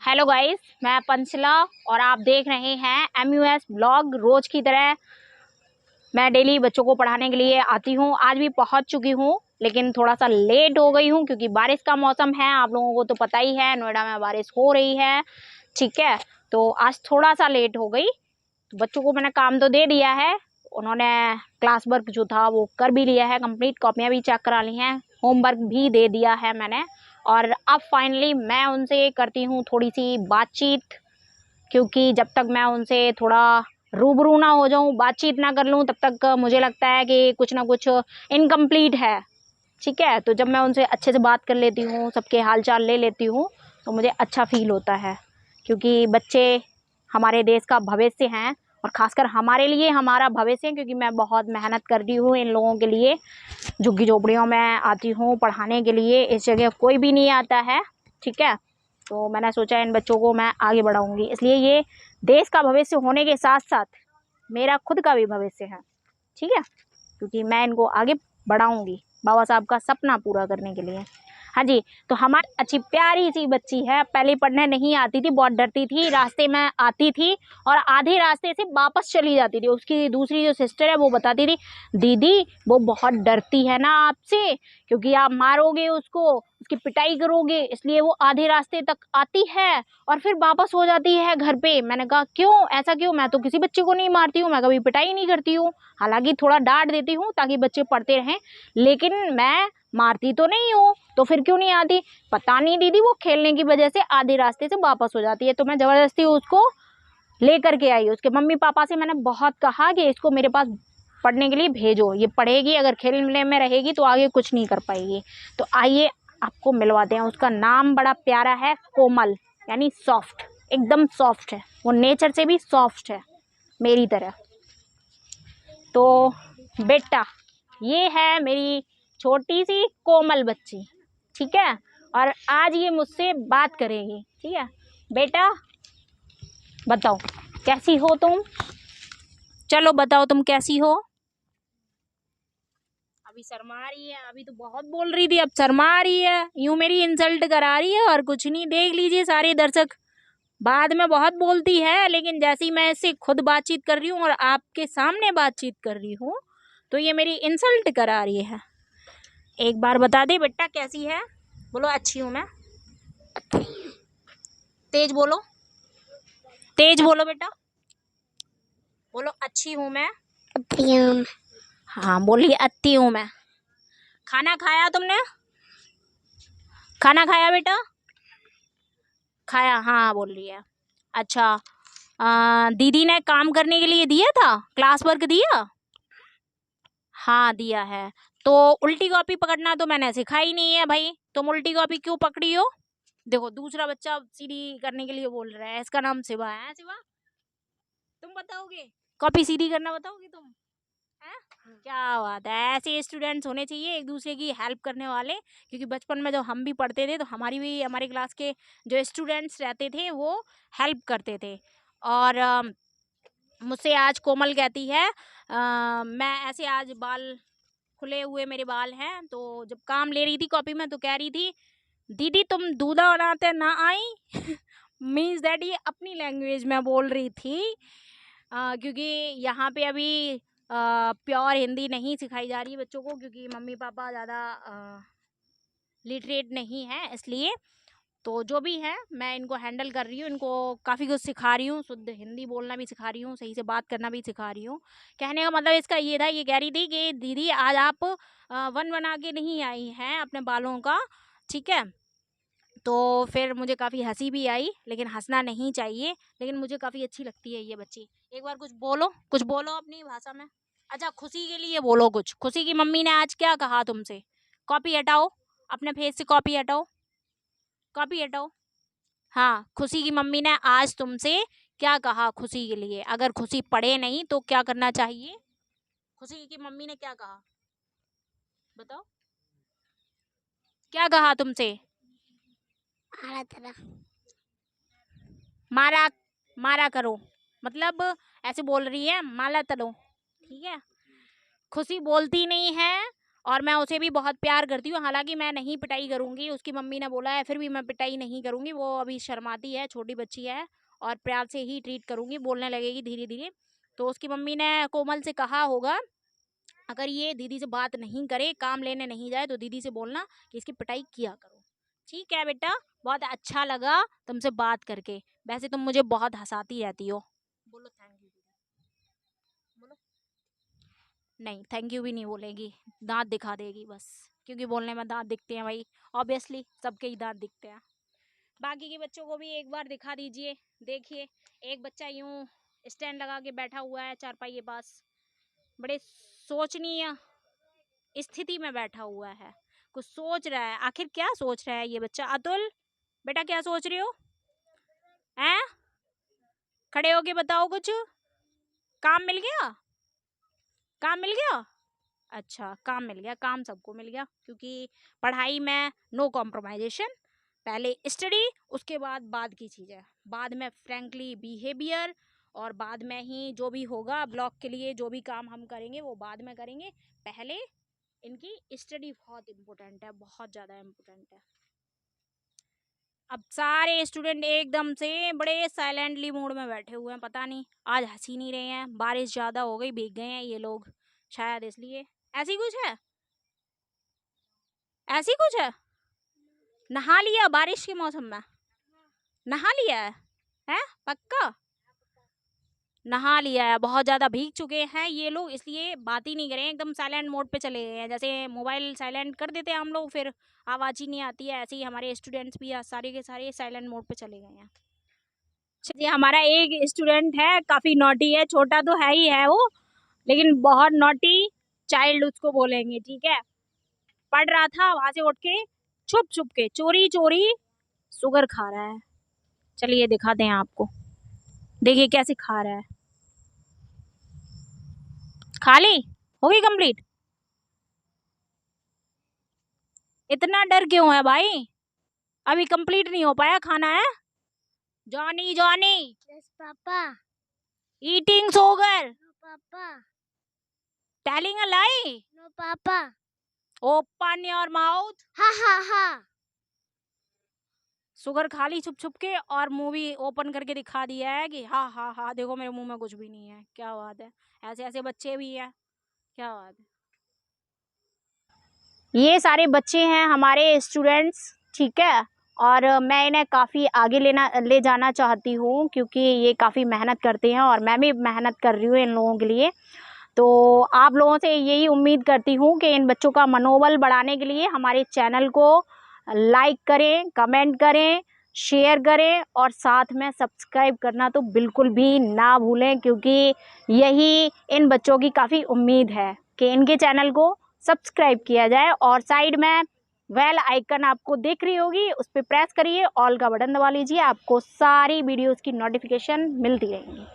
Hello guys, मैं पंचला और आप देख रहे हैं MUS ब्लॉग। रोज की तरह मैं डेली बच्चों को पढ़ाने के लिए आती हूँ। आज भी पहुँच चुकी हूँ, लेकिन थोड़ा सा लेट हो गई हूँ क्योंकि बारिश का मौसम है। आप लोगों को तो पता ही है, नोएडा में बारिश हो रही है। ठीक है, तो आज थोड़ा सा लेट हो गई। तो बच्चों को मैंने काम तो दे दिया है, उन्होंने क्लास वर्क जो था वो कर भी लिया है कंप्लीट, कॉपियाँ भी चेक करा ली हैं, होमवर्क भी दे दिया है मैंने। और अब फाइनली मैं उनसे करती हूँ थोड़ी सी बातचीत, क्योंकि जब तक मैं उनसे थोड़ा रूबरू ना हो जाऊँ, बातचीत ना कर लूँ, तब तक मुझे लगता है कि कुछ ना कुछ इनकम्प्लीट है। ठीक है, तो जब मैं उनसे अच्छे से बात कर लेती हूँ, सबके हाल चाल ले लेती हूँ, तो मुझे अच्छा फील होता है, क्योंकि बच्चे हमारे देश का भविष्य हैं और ख़ासकर हमारे लिए हमारा भविष्य है। क्योंकि मैं बहुत मेहनत कर रही हूँ इन लोगों के लिए, झुग्गी झोपड़ियों में आती हूँ पढ़ाने के लिए। इस जगह कोई भी नहीं आता है। ठीक है, तो मैंने सोचा इन बच्चों को मैं आगे बढ़ाऊँगी, इसलिए ये देश का भविष्य होने के साथ साथ मेरा खुद का भी भविष्य है। ठीक है, क्योंकि मैं इनको आगे बढ़ाऊँगी बाबा साहब का सपना पूरा करने के लिए। हाँ जी, तो हमारी अच्छी प्यारी सी बच्ची है, पहले पढ़ने नहीं आती थी, बहुत डरती थी, रास्ते में आती थी और आधे रास्ते से वापस चली जाती थी। उसकी दूसरी जो सिस्टर है वो बताती थी, दीदी वो बहुत डरती है ना आपसे, क्योंकि आप मारोगे उसको, उसकी पिटाई करोगे, इसलिए वो आधे रास्ते तक आती है और फिर वापस हो जाती है घर पे। मैंने कहा क्यों, ऐसा क्यों? मैं तो किसी बच्चे को नहीं मारती हूँ, मैं कभी पिटाई नहीं करती हूँ, हालांकि थोड़ा डांट देती हूँ ताकि बच्चे पढ़ते रहें, लेकिन मैं मारती तो नहीं हूँ। तो फिर क्यों नहीं आती? पता नहीं दीदी, वो खेलने की वजह से आधे रास्ते से वापस हो जाती है। तो मैं ज़बरदस्ती उसको लेकर के आई। उसके मम्मी पापा से मैंने बहुत कहा कि इसको मेरे पास पढ़ने के लिए भेजो, ये पढ़ेगी, अगर खेलने में रहेगी तो आगे कुछ नहीं कर पाएगी। तो आइए आपको मिलवाते हैं। उसका नाम बड़ा प्यारा है, कोमल, यानी सॉफ्ट, एकदम सॉफ्ट है वो, नेचर से भी सॉफ्ट है मेरी तरह। तो बेटा, ये है मेरी छोटी सी कोमल बच्ची। ठीक है, और आज ये मुझसे बात करेगी। ठीक है बेटा, बताओ कैसी हो तुम? चलो बताओ तुम कैसी हो? अभी शर्मा रही है, अभी तो बहुत बोल रही थी, अब शर्मा रही है, यूं मेरी इंसल्ट करा रही है और कुछ नहीं। देख लीजिए सारे दर्शक, बाद में बहुत बोलती है, लेकिन जैसे ही मैं इससे खुद बातचीत कर रही हूँ और आपके सामने बातचीत कर रही हूँ, तो ये मेरी इंसल्ट करा रही है। एक बार बता दे बेटा कैसी है? बोलो अच्छी हूँ मैं। तेज बोलो, तेज बोलो बेटा, बोलो अच्छी हूँ मैं। हाँ बोलिए, अच्छी हूँ मैं। खाना खाया तुमने? खाना खाया बेटा? खाया, हाँ बोल रही है। अच्छा, दीदी ने काम करने के लिए दिया था, क्लास वर्क दिया? हाँ दिया है। तो उल्टी कॉपी पकड़ना तो मैंने सिखाई नहीं है भाई, तुम उल्टी कॉपी क्यों पकड़ी हो? देखो दूसरा बच्चा सीधी करने के लिए बोल रहा है, इसका नाम शिवा है। शिवा, तुम बताओगे कॉपी सीधी करना, बताओगे तुम? है, क्या बात है, ऐसे स्टूडेंट्स होने चाहिए एक दूसरे की हेल्प करने वाले। क्योंकि बचपन में जब हम भी पढ़ते थे तो हमारी भी, हमारे क्लास के जो स्टूडेंट्स रहते थे वो हेल्प करते थे। और मुझसे आज कोमल कहती है, मैं ऐसे आज बाल खुले हुए मेरे बाल हैं, तो जब काम ले रही थी कॉपी में तो कह रही थी, दीदी तुम दूधा बनाते ना आई। मीन्स दैट ये अपनी लैंग्वेज में बोल रही थी, क्योंकि यहाँ पे अभी प्योर हिंदी नहीं सिखाई जा रही है बच्चों को, क्योंकि मम्मी पापा ज़्यादा लिटरेट नहीं है, इसलिए। तो जो भी है मैं इनको हैंडल कर रही हूँ, इनको काफ़ी कुछ सिखा रही हूँ, शुद्ध हिंदी बोलना भी सिखा रही हूँ, सही से बात करना भी सिखा रही हूँ। कहने का मतलब इसका ये था, ये कह रही थी कि दीदी आज आप वन बना के नहीं आई हैं अपने बालों का। ठीक है, तो फिर मुझे काफ़ी हंसी भी आई, लेकिन हंसना नहीं चाहिए, लेकिन मुझे काफ़ी अच्छी लगती है ये बच्ची। एक बार कुछ बोलो, कुछ बोलो अपनी भाषा में। अच्छा, खुशी के लिए बोलो कुछ। खुशी की मम्मी ने आज क्या कहा तुमसे? कॉपी हटाओ, अपने फेस से कॉपी हटाओ, कॉपी हटाओ। हाँ, खुशी की मम्मी ने आज तुमसे क्या कहा खुशी के लिए? अगर खुशी पढ़े नहीं तो क्या करना चाहिए? खुशी की मम्मी ने क्या कहा, बताओ, क्या कहा तुमसे? मारा, मारा करो, मतलब ऐसे बोल रही है, माला तलो। ठीक है, खुशी बोलती नहीं है और मैं उसे भी बहुत प्यार करती हूँ। हालांकि मैं नहीं पिटाई करूँगी, उसकी मम्मी ने बोला है, फिर भी मैं पिटाई नहीं करूँगी। वो अभी शर्माती है, छोटी बच्ची है, और प्यार से ही ट्रीट करूँगी, बोलने लगेगी धीरे धीरे। तो उसकी मम्मी ने कोमल से कहा होगा, अगर ये दीदी से बात नहीं करे, काम लेने नहीं जाए, तो दीदी से बोलना कि इसकी पिटाई किया करो। ठीक है बेटा, बहुत अच्छा लगा तुमसे बात करके। वैसे तुम मुझे बहुत हंसाती रहती हो। बोलो थैंक यू दीदी, बोलो। नहीं, थैंक यू भी नहीं बोलेगी, दांत दिखा देगी बस, क्योंकि बोलने में दांत दिखते हैं भाई, ऑब्वियसली सबके ही दांत दिखते हैं। बाकी के बच्चों को भी एक बार दिखा दीजिए। देखिए, एक बच्चा यूं स्टैंड लगा के बैठा हुआ है चारपाई के पास, बड़े सोचनीय स्थिति में बैठा हुआ है, कुछ सोच रहा है। आखिर क्या सोच रहा है ये बच्चा? अतुल बेटा, क्या सोच रहे हो? हैं? खड़े होके बताओ कुछ। काम मिल गया? काम मिल गया? अच्छा, काम मिल गया, काम सबको मिल गया, क्योंकि पढ़ाई में नो कॉम्प्रोमाइजेशन। पहले स्टडी, उसके बाद की चीज़ें, बाद में फ्रैंकली बिहेवियर, और बाद में ही जो भी होगा ब्लॉग के लिए जो भी काम हम करेंगे वो बाद में करेंगे। पहले इनकी स्टडी बहुत इम्पोर्टेंट है, बहुत ज़्यादा इम्पोर्टेंट है। अब सारे स्टूडेंट एकदम से बड़े साइलेंटली मूड में बैठे हुए हैं, पता नहीं आज हंस ही नहीं रहे हैं, बारिश ज़्यादा हो गई, भीग गए हैं ये लोग शायद, इसलिए। ऐसी कुछ है? ऐसी कुछ है? नहा लिया बारिश के मौसम में? नहा लिया है पक्का? नहा लिया है, बहुत ज़्यादा भीग चुके हैं ये लोग, इसलिए बात ही नहीं करें, एकदम साइलेंट मोड पे चले गए हैं। जैसे मोबाइल साइलेंट कर देते हैं हम लोग, फिर आवाज़ ही नहीं आती है, ऐसे ही हमारे स्टूडेंट्स भी सारे के सारे साइलेंट मोड पे चले गए हैं। जी, हमारा एक स्टूडेंट है, काफ़ी नॉटी है, छोटा तो है ही है वो, लेकिन बहुत नॉटी चाइल्ड उसको बोलेंगे, ठीक है। पढ़ रहा था, वहाँ से उठ के छुप छुप के चोरी चोरी शुगर खा रहा है। चलिए दिखाते हैं आपको, देखिए कैसे खा रहा है। खा ली? हो गई कंप्लीट? इतना डर क्यों है भाई? अभी कंप्लीट नहीं हो पाया, खाना है। Johnny Johnny, yes papa. Eating sugar, no papa. Telling a lie, no papa. Open your mouth. Ha ha हा। शुगर खा ली छुप छुप के, और मुंह भी ओपन करके दिखा दिया है कि हाँ हाँ हाँ देखो मेरे मुंह में कुछ भी नहीं है। क्या बात है, ऐसे ऐसे बच्चे भी हैं, क्या बात है। ये सारे बच्चे हैं हमारे स्टूडेंट्स, ठीक है। और मैं इन्हें काफ़ी आगे ले जाना चाहती हूँ, क्योंकि ये काफ़ी मेहनत करते हैं, और मैं भी मेहनत कर रही हूँ इन लोगों के लिए। तो आप लोगों से यही उम्मीद करती हूँ कि इन बच्चों का मनोबल बढ़ाने के लिए हमारे चैनल को लाइक करें, कमेंट करें, शेयर करें, और साथ में सब्सक्राइब करना तो बिल्कुल भी ना भूलें, क्योंकि यही इन बच्चों की काफ़ी उम्मीद है कि इनके चैनल को सब्सक्राइब किया जाए। और साइड में बेल आइकन आपको दिख रही होगी, उस पर प्रेस करिए, ऑल का बटन दबा लीजिए, आपको सारी वीडियोज़ की नोटिफिकेशन मिलती रहेंगी।